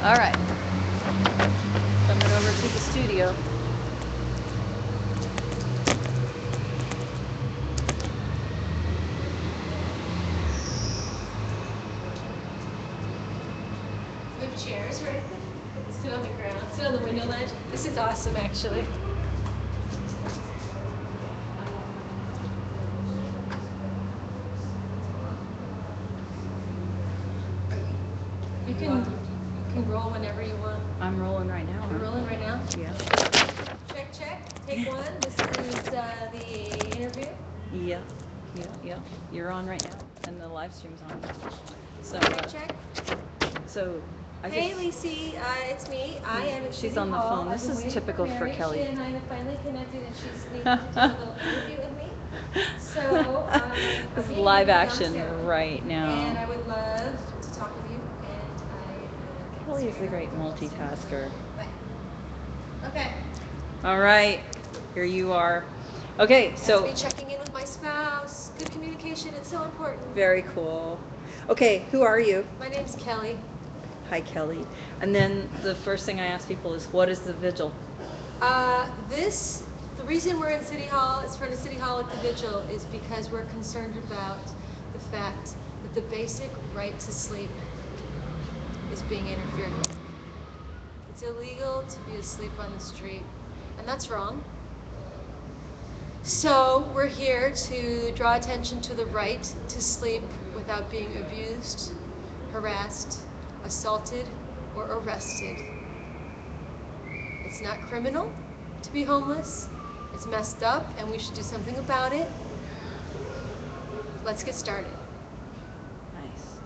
All right. Coming over to the studio. We have chairs, right? Sit on the ground, sit on the window ledge. This is awesome, actually. You can roll whenever you want. I'm rolling right now. You're rolling right now? Yeah. Check, check. Take one. This is the interview. Yeah. Yeah. Yeah. You're on right now, and the live stream's on. So. Check, check. So. Hey, Lacey. It's me. I am at She's City on the Hall. phone. I've This been is waiting typical for Mary. Kelly. She and I have finally connected, and she's needing to do a little interview with me. So, this is I'm live being action downstairs, right now. and I would love to talk with you. And Kelly is a great multitasker. Okay. All right, here you are. Okay, so. That's me checking in with my spouse. Good communication. It's so important. Very cool. Okay, who are you? My name's Kelly. Hi, Kelly. And then the first thing I ask people is, what is the vigil? The reason we're in City Hall, is front of City Hall at the vigil, is because we're concerned about the fact that the basic right to sleep is being interfered with. It's illegal to be asleep on the street, and that's wrong. So we're here to draw attention to the right to sleep without being abused, harassed, assaulted, or arrested. It's not criminal to be homeless. It's messed up, and we should do something about it. Let's get started. Nice.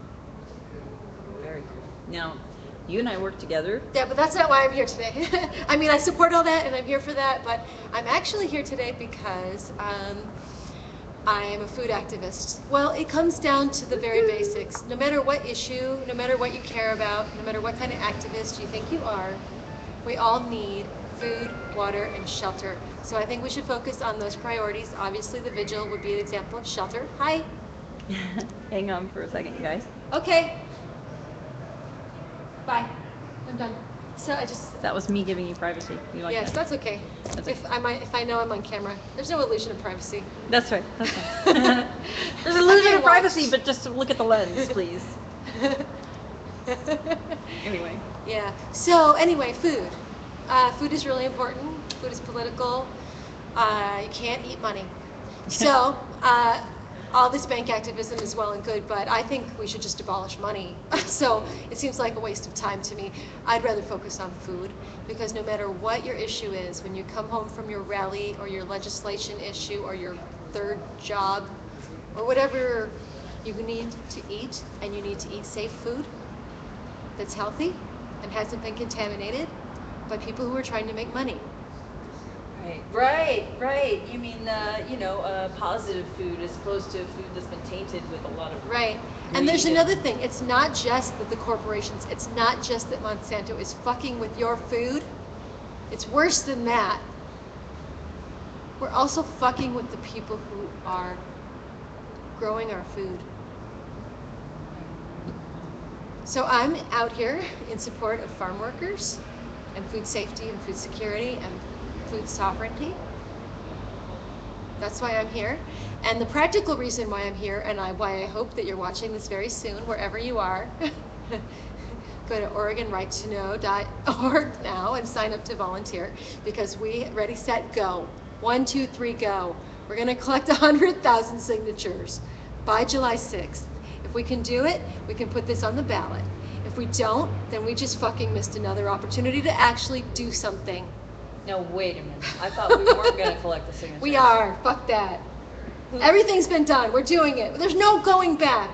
Very cool. Now, you and I work together. Yeah, but that's not why I'm here today. I mean, I support all that, and I'm here for that, but I'm actually here today because I am a food activist. Well, it comes down to the very basics. No matter what issue, no matter what you care about, no matter what kind of activist you think you are, we all need food, water, and shelter. So I think we should focus on those priorities. Obviously, the vigil would be an example of shelter. Hi. Hang on for a second, you guys. Okay. Bye. I'm done. So I just. That was me giving you privacy. You like Yes, that? that's okay. That's if okay. if I know I'm on camera, there's no illusion of privacy. That's right. That's right. There's an illusion of privacy, but just look at the lens, please. Anyway. Yeah. So anyway, food. Food is really important. Food is political. You can't eat money. So all this bank activism is well and good, but I think we should just abolish money. So it seems like a waste of time to me. I'd rather focus on food, because no matter what your issue is, when you come home from your rally or your legislation issue or your third job or whatever, you need to eat, and you need to eat safe food that's healthy and hasn't been contaminated by people who are trying to make money. Right. You mean, positive food as opposed to food that's been tainted with a lot of. Right. And there's another thing. It's not just that the corporations, it's not just that Monsanto is fucking with your food. It's worse than that. We're also fucking with the people who are growing our food. So I'm out here in support of farm workers and food safety and food security and food sovereignty. That's why I'm here. And the practical reason why I'm here, and why I hope that you're watching this very soon, wherever you are, go to OregonRightToKnow.org now and sign up to volunteer, because we ready, set, go. 1, 2, 3, go. We're going to collect 100,000 signatures by July 6th. If we can do it, we can put this on the ballot. If we don't, then we just fucking missed another opportunity to actually do something. No, wait a minute. I thought we weren't going to collect the signatures. We are. Fuck that. Everything's been done. We're doing it. There's no going back.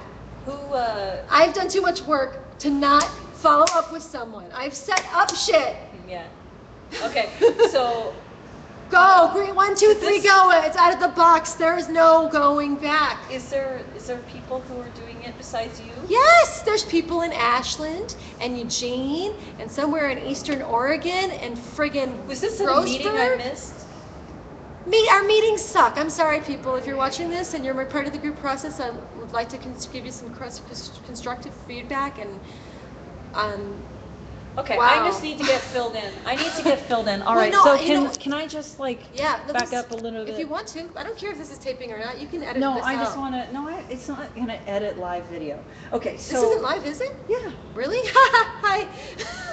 I've done too much work to not follow up with someone. I've set up shit. Yeah. Okay, so. Go. 1, 2, 3, go. It's out of the box. There is no going back. Is there people who are doing it besides you? Yes, there's people in Ashland and Eugene and somewhere in Eastern Oregon and friggin' Was this a meeting I missed? Our meetings suck. I'm sorry, people. If you're watching this and you're part of the group process, I would like to give you some constructive feedback and Okay, Wow. I just need to get filled in. I need to get filled in. All Well, right. no, So you know- can I just like Yeah, no, back this- up a little bit? If you want to, I don't care if this is taping or not. You can edit No, this I just out. want to. No, it's not gonna edit live video. Okay, so This isn't live, is it? Yeah. Really? Hi.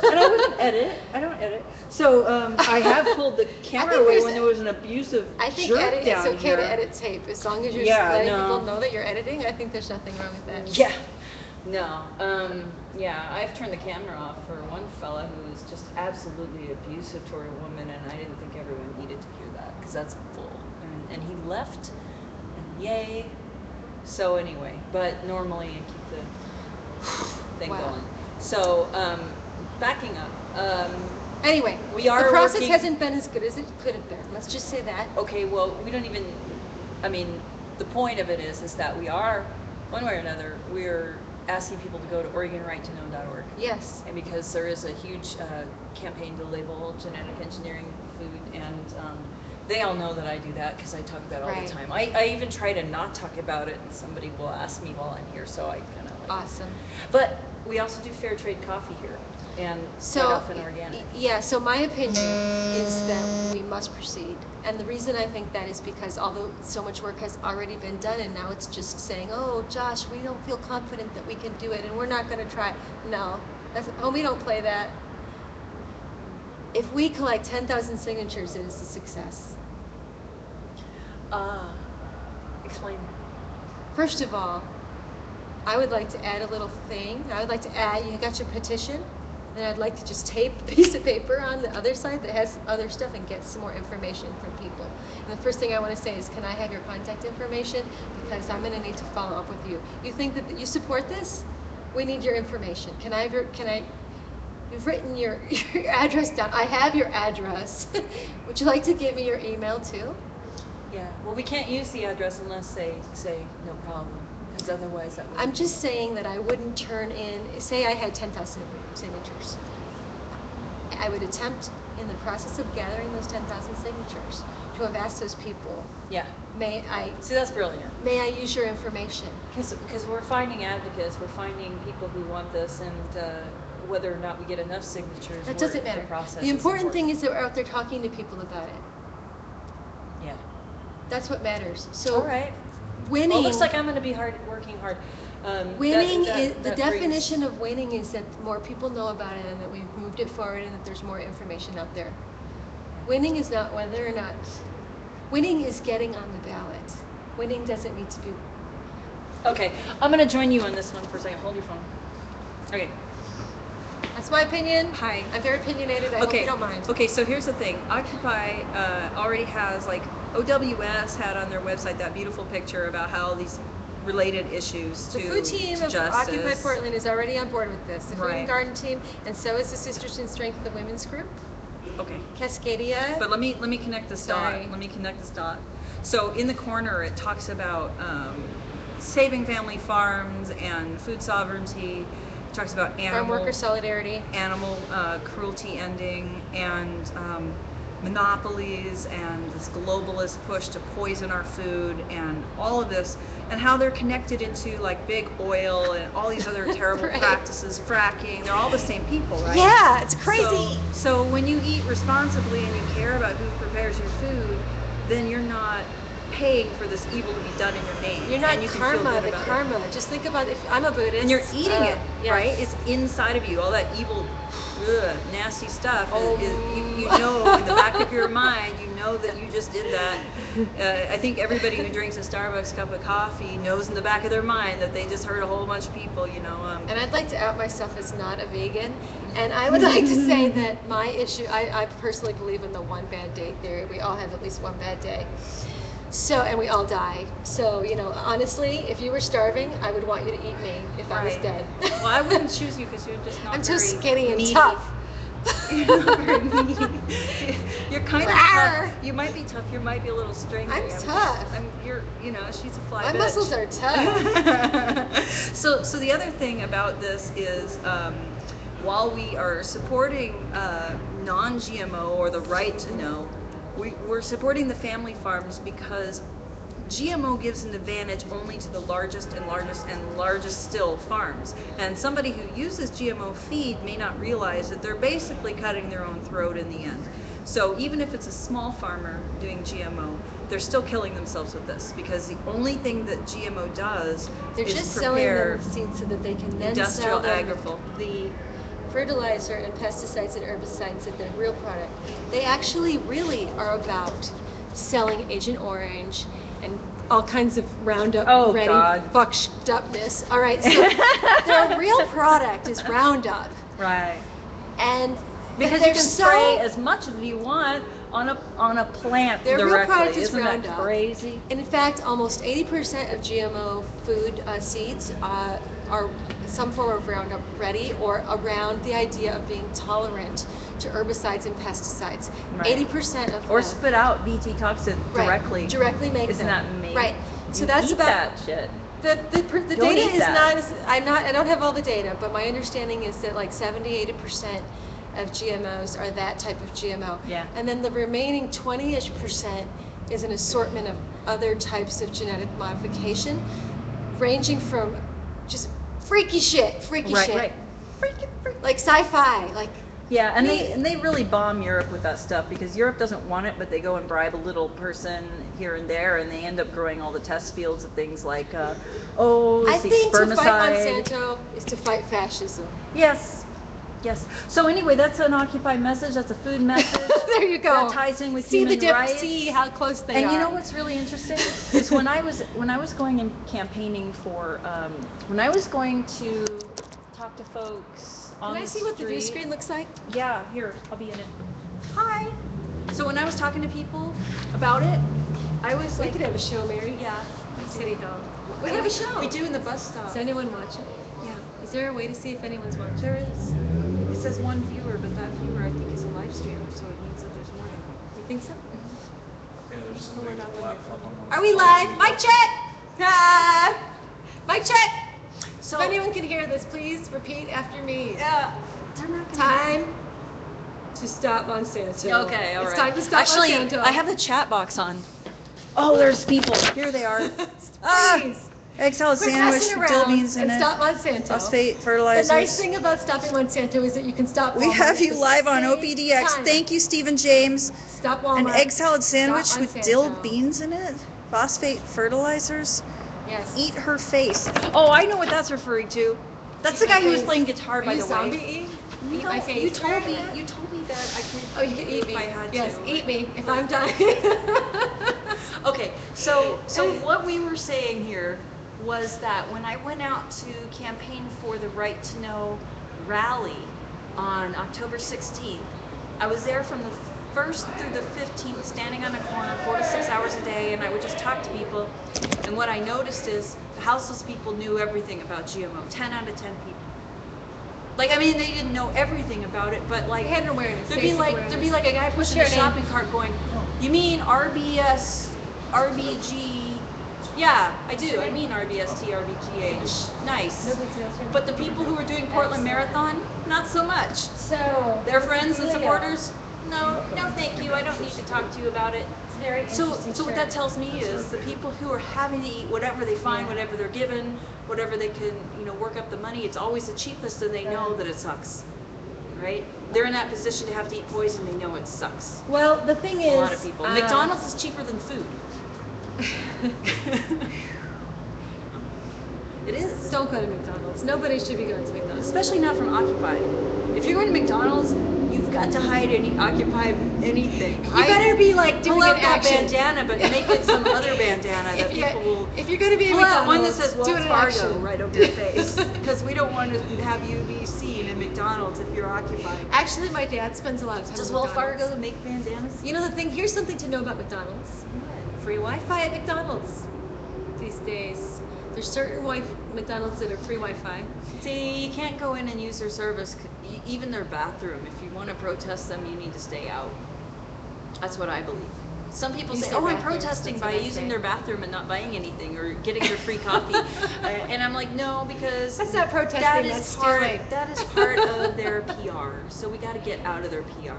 And I wouldn't edit. I don't edit. So I have pulled the camera think away there's when there was an abusive I think jerk it's down okay here. to edit tape as long as you're Yeah, letting no. people know that you're editing. I think there's nothing wrong with that. Yeah. No. Yeah, I've turned the camera off for one fella who was just absolutely abusive toward a woman, and I didn't think everyone needed to hear that because that's bull. And he left, and yay. So anyway, but normally I keep the thing Wow. going. So backing up. Anyway, We are the process working- hasn't been as good as it could have been. Let's just say that. Okay, well, we don't even, I mean, the point of it is that we are, one way or another, we're asking people to go to OregonRightToKnow.org. Yes. And because there is a huge campaign to label genetic engineering food, and they all know that I do that because I talk about it all Right. the time. I even try to not talk about it, and somebody will ask me while I'm here, so I kind of like. Awesome. But we also do fair trade coffee here, and quite So, often organic. yeah, so my opinion is that we must proceed. And the reason I think that is because although so much work has already been done and now it's just saying, oh, Josh, we don't feel confident that we can do it and we're not going to try. No, we don't play that. If we collect 10,000 signatures, it is a success. Explain. First of all, I would like to add a little thing. I would like to add, you got your petition, and I'd like to just tape a piece of paper on the other side that has other stuff and get some more information from people. And the first thing I want to say is, can I have your contact information? Because I'm going to need to follow up with you. You think that you support this? We need your information. You've written your address down. I have your address. Would you like to give me your email too? Yeah, well, we can't use the address unless they say no problem, because otherwise that would. I'm just saying that I wouldn't turn in, say I had 10,000 signatures. I would attempt in the process of gathering those 10,000 signatures to have asked those people, Yeah. may See, that's brilliant. I use your information? Because we're finding advocates, we're finding people who want this, and whether or not we get enough signatures. That doesn't the matter. process The is important thing is that we're out there talking to people about it. Yeah. That's what matters. So All right. winning. Well, it looks like I'm going to be working hard. Winning that the brings- definition of winning is that more people know about it and that we've moved it forward and that there's more information out there. Winning is not whether or not. Winning is getting on the ballot. Winning doesn't need to be. Okay, I'm going to join you on this one for a second. Hold your phone. Okay. That's my opinion. Hi. I'm very opinionated. I hope you don't mind. Okay, so here's the thing. Occupy already has, like, OWS had on their website that beautiful picture about how these related issues The to food team to of justice. Occupy Portland is already on board with this. The food Right. and garden team, and so is the Sisters in Strength, the women's group, Okay. Cascadia. But let me connect this Sorry. dot. Let me connect this dot. So in the corner, it talks about saving family farms and food sovereignty. It talks about Farm animal worker solidarity. cruelty ending, and monopolies, and this globalist push to poison our food, and all of this, and how they're connected into like big oil and all these other terrible Right. practices, fracking. They're all the same people, right? Yeah, it's crazy. So when you eat responsibly and you care about who prepares your food, then you're not paying for this evil to be done in your name. You're not and you can feel karma, good the about it. karma. Just think about if I'm a Buddhist. And you're eating it, yes. right? It's inside of you. All that evil, nasty stuff. Oh. You know in the back of your mind, you know that you just did that. I think everybody who drinks a Starbucks cup of coffee knows in the back of their mind that they just hurt a whole bunch of people, you know. And I'd like to out myself as not a vegan. And I would like to say that my issue, I personally believe in the one bad day theory. We all have at least one bad day. So, and we all die. So, you know, honestly, if you were starving, I would want you to eat me if I was Right. dead. Well, I wouldn't choose you because you're just not I'm too very skinny and meaty. tough. You're not very meaty. You're kind of Rawr. tough. You might be tough. You might be a little stringy. I'm tough. You know, she's a fly My bitch. muscles are tough. So the other thing about this is, while we are supporting non-GMO or the right to know, we're supporting the family farms because GMO gives an advantage only to the largest and largest and largest still farms. And somebody who uses GMO feed may not realize that they're basically cutting their own throat in the end. So even if it's a small farmer doing GMO, they're still killing themselves with this, because the only thing that GMO does They're is just selling prepare them seeds so that they can then industrial sell them agriculture. the fertilizer and pesticides and herbicides in their real product. They actually really are about selling Agent Orange and all kinds of Roundup Oh, ready God. fucked upness. All right, so their real product is Roundup, Right. and Because they're you can so, spray as much as you want on a plant Their real directly. product is Isn't that Roundup. crazy? And in fact, almost 80% of GMO food seeds are some form of Roundup ready, or around the idea of being tolerant to herbicides and pesticides. Right. 80% of Or them, spit out Bt toxin right, directly make Isn't them. that amazing? Right. So You that's eat about that shit. the Don't data eat is that. I don't have all the data, but my understanding is that like 70-80% of GMOs are that type of GMO. Yeah. And then the remaining 20-ish% is an assortment of other types of genetic modification, ranging from just freaky shit, Right, right. like sci-fi, like Yeah, and Me- they really bomb Europe with that stuff, because Europe doesn't want it, but they go and bribe a little person here and there, and they end up growing all the test fields of things like, I the think to fight spermicide. Monsanto is to fight fascism. Yes, yes. So anyway, that's an Occupy message. That's a food message. There you go. That ties in with See human the dip, rights. see how close they And are. you know what's really interesting is when I was going and campaigning for when I was going to talk to folks on Can I the see what the view street- screen looks like? Yeah, here, I'll be in it. Hi. So when I was talking to people about it, I was We like, could have a show, Mary. yeah, City Hall. we have a show. We do in the bus stop. Is anyone watching? Yeah, Is there a way to see if anyone's watching? there is. It says one viewer, but that viewer I think is a live streamer, so it means that there's more than one. You think so? Yeah, there's somebody with a laptop on one Are we side. live? Mic check! Ah! Mic check! So If anyone can hear this, please repeat after me. yeah, they're not gonna Time to stop Monsanto. Okay, all right. It's time to stop Actually, Monsanto. I have the chat box on. Oh, there's people. Here they are. Please. Egg salad Quit sandwich messing with dill around beans in and it. stop Monsanto. Phosphate The fertilizers. nice thing about stopping Monsanto is that you can stop We Walmart have at you the live on same OPDX. time. Thank you, Stephen James. Stop Walmart. An egg salad sandwich Stop with dill Monsanto. beans in it? Phosphate fertilizers? Yes. Eat her face. Oh, I know what that's referring to. That's the guy who was playing guitar, Are by you the zombie way. eat? Eat No, my face. you told me that I could. Oh, you can eat me. if I had Yes, to. eat me if I'm dying. Okay, so what we were saying here was that when I went out to campaign for the Right to Know rally on October 16th, I was there from the 1st through the 15th, standing on a corner 4 to 6 hours a day, and I would just talk to people. And what I noticed is the houseless people knew everything about GMO. 10 out of 10 people. Like, I mean, they didn't know everything about it, but like, They had an awareness, There'd be basic like awareness. a guy pushing your a name? shopping cart going, "You mean RBS, RBG?" Yeah, I do. I mean RBST, RBGH. Nice. But the people who were doing Portland Marathon, not so much. So, Their friends and supporters, no, thank you. I don't need to talk to you about it. it's very So interesting. what that tells me is the people who are having to eat whatever they find, whatever they're given, whatever they can, work up the money, it's always the cheapest, and they know that it sucks, right? They're in that position to have to eat poison, they know it sucks. Well, the thing is, A lot of people. McDonald's is cheaper than food. It is. Don't go to McDonald's. Nobody should be going to McDonald's. Especially not from Occupy. If you're going to McDonald's, you've got to hide any Occupy anything. You better be like doing pull out an that action. bandana, but make it some other bandana that people will. If you're going to be at Pull out one that McDonald's, says Wells do it in Fargo action. right over your face, because we don't want to have you be seen in McDonald's if you're occupied. Actually, my dad spends a lot of time Does at Wells McDonald's. Fargo make bandanas? You know the thing, here's something to know about McDonald's. Free Wi-Fi at McDonald's these days. There's certain McDonald's that are free Wi-Fi. See, you can't go in and use their service, even their bathroom. If you want to protest them, you need to stay out. That's what I believe. Some people Use say, their "Oh, I'm bathrooms," protesting that's by what I using say. their bathroom and not buying anything or getting their free coffee." And I'm like, "No, because That's not protesting, that is that's part. stealing. That is part of their PR. So we got to get out of their PR."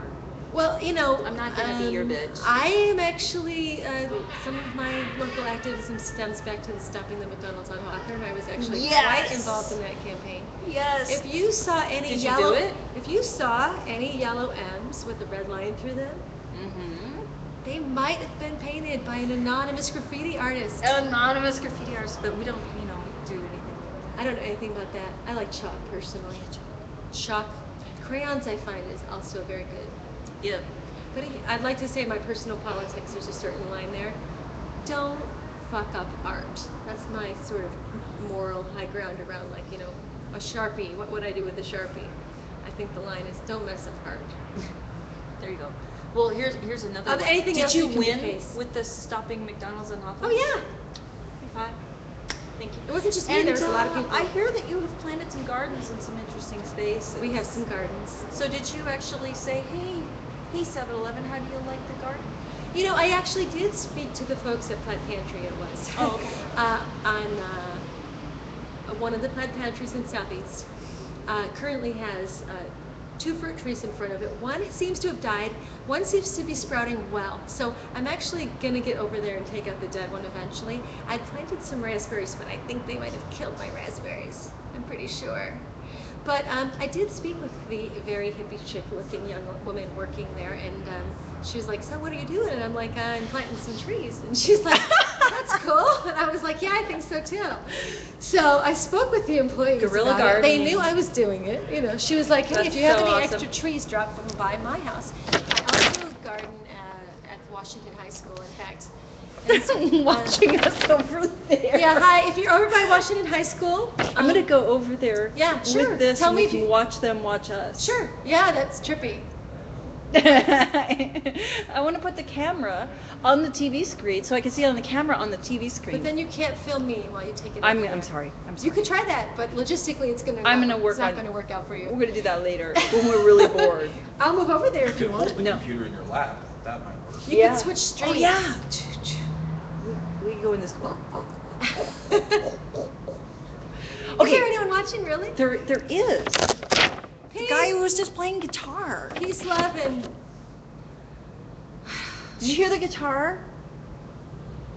Well, you know, I'm not gonna be your bitch. I am actually, some of my local activism stems back to the Stopping the McDonald's on Hawthorne. I was actually quite involved in that campaign. Yes. If you saw any Did you yellow, do it? if you saw any yellow M's with a red line through them, Mm-hmm. they might have been painted by an anonymous graffiti artist. Anonymous graffiti artist, but we don't, do anything. I don't know anything about that. I like chalk personally. Chalk, crayons I find is also very good. Yep. But I'd like to say my personal politics, there's a certain line there. Don't fuck up art. That's my sort of moral high ground around, like, a Sharpie. What would I do with a Sharpie? I think the line is don't mess up art. There you go. Well, here's another one. Anything Did else you can win face? with the Stopping McDonald's on Hawthorne? Oh, yeah. Okay. Thank you. It wasn't just me, there was a lot of people. I hear that you have planted some gardens in some interesting spaces. We have some gardens. So did you actually say, hey 7-Eleven, how do you like the garden? I actually did speak to the folks at Plant Pantry, it was. Oh, okay. On one of the plant pantries in Southeast. Currently has 2 fruit trees in front of it. One seems to have died. One seems to be sprouting well. So I'm actually gonna get over there and take out the dead one eventually. I planted some raspberries, but I think they might have killed my raspberries. I'm pretty sure. But I did speak with the very hippie chick-looking young woman working there, and she was like, "So what are you doing?" And I'm like, "I'm planting some trees." And she's like, "That's cool." And I was like, "Yeah, I think so too." So I spoke with the employees. Guerrilla about it. They gardening. knew I was doing it. She was like, "Hey, That's if you have so any awesome. extra trees, drop them by my house." I also garden at Washington High School, in fact. And so, Watching us over there. Yeah, hi. If you're over by Washington High School, I'm gonna go over there. Yeah, sure. With this, Tell and me we if can you- watch them watch us. Sure. Yeah, that's trippy. I want to put the camera on the TV screen so I can see it on the camera on the TV screen. But then you can't film me while you take it. I'm over there. sorry. I'm sorry. You could try that, but logistically, it's gonna. I'm gonna work It's not on- gonna work out for you. We're gonna do that later when we're really bored. I'll move over there You if you could hold want. the No. computer in your lap. That might work. You Yeah. can switch streams. Oh yeah. We go in this. Is Okay. there anyone watching, really? There is The guy who was just playing guitar. Peace, love, and Did you hear the guitar?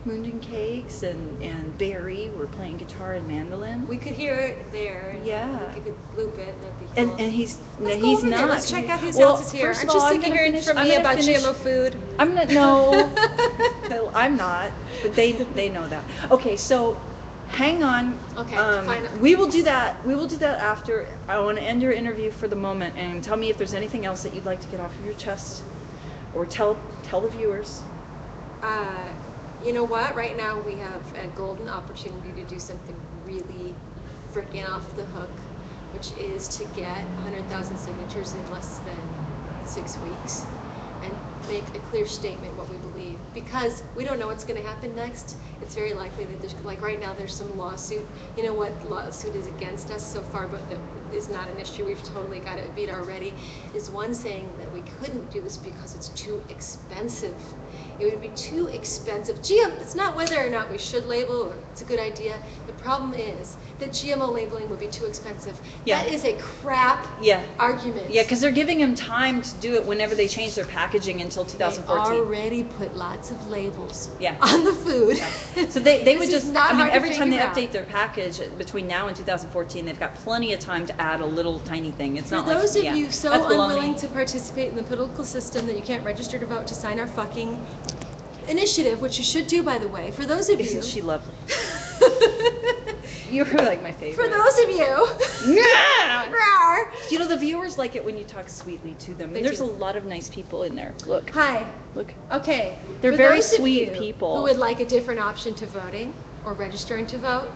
Moonding Cakes and Barry were playing guitar and mandolin. we could hear it there. and Yeah. We could loop it. That'd be And cool. he's Let's go he's over there. not. Let's check out whose Well, else is here. first Aren't of you all, sick I'm of gonna hearing finish- from I'm me gonna about finish- GMO food? I'm not. No, I'm not. But they know that. Okay, so hang on. Okay, fine. We will do that. We will do that after. I want to end your interview for the moment and tell me if there's anything else that you'd like to get off of your chest, or tell the viewers. You know what? Right now we have a golden opportunity to do something really freaking off the hook, which is to get 100,000 signatures in less than 6 weeks and make a clear statement what we believe. Because we don't know what's going to happen next. It's very likely that there's, like right now, there's some lawsuit. You know what lawsuit is against us so far, but that is not an issue. We've totally got it beat already. Is one saying that we couldn't do this because it's too expensive. It would be too expensive. It's not whether or not we should label or it's a good idea. The problem is that GMO labeling would be too expensive. Yeah. That is a crap Yeah. argument. Yeah, because they're giving them time to do it whenever they change their packaging until They 2014. already put lots of labels Yeah. on the food. So they This would is just, not I mean, hard to every time they figure out. update their package between now and 2014, they've got plenty of time to add a little tiny thing. It's For not those like, of you so that's baloney. unwilling to participate in the political system that you can't register to vote to sign our fucking initiative, which you should do, by the way. For those of you, Isn't she lovely? You're like my favorite. for those of you, Rawr. You know, the viewers like it when you talk sweetly to them. They And there's do. a lot of nice people in there. Look, Hi. look. Okay. They're for very those of sweet you people. who would like a different option to voting or registering to vote,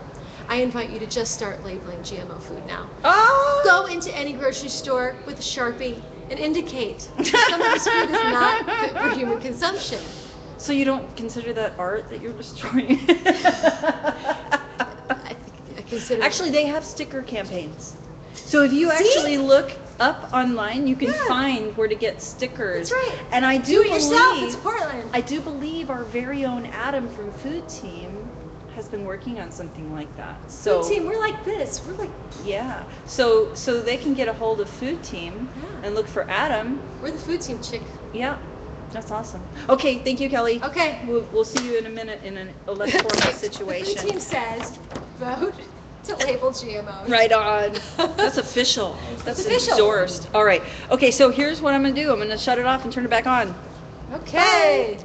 I invite you to just start labeling GMO food now. Oh! Go into any grocery store with a Sharpie and indicate some of this food is not fit for human consumption. So you don't consider that art that you're destroying? I consider Actually, they have sticker campaigns. So if you actually look up online, you can Yeah. find where to get stickers. That's right. And I do do it yourself. believe- It's Portland. I do believe our very own Adam from Food Team has been working on something like that. So Food team, we're like this. We're like, yeah, so they can get a hold of Food Team Yeah. and look for Adam. we're the food team chick. Yeah, that's awesome. Okay, thank you, Kelly. Okay. We'll see you in a minute in a less formal The food situation. team says, vote to label GMOs. Right on. That's official. That's official. endorsed. All right. Okay, so here's what I'm gonna do. I'm gonna shut it off and turn it back on. Okay.